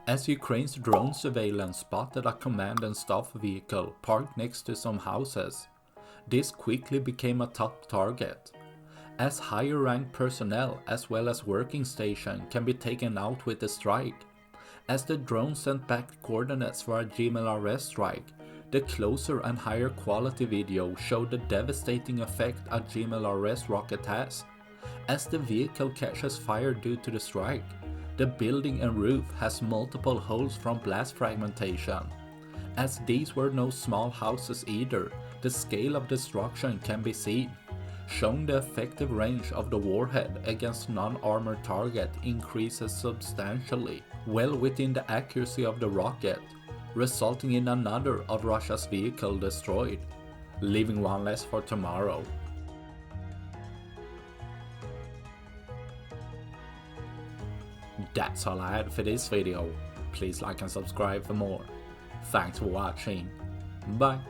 as Ukraine's drone surveillance spotted a command and staff vehicle parked next to some houses. This quickly became a top target, as higher ranked personnel as well as working station can be taken out with the strike. As the drone sent back coordinates for a Engineerreact strike, the closer and higher quality video showed the devastating effect a Engineerreact rocket has. As the vehicle catches fire due to the strike, the building and roof has multiple holes from blast fragmentation. As these were no small houses either, the scale of destruction can be seen, showing the effective range of the warhead against non-armored target increases substantially, well within the accuracy of the rocket, resulting in another of Russia's vehicle destroyed, leaving one less for tomorrow. That's all I had for this video. Please like and subscribe for more. Thanks for watching. Bye.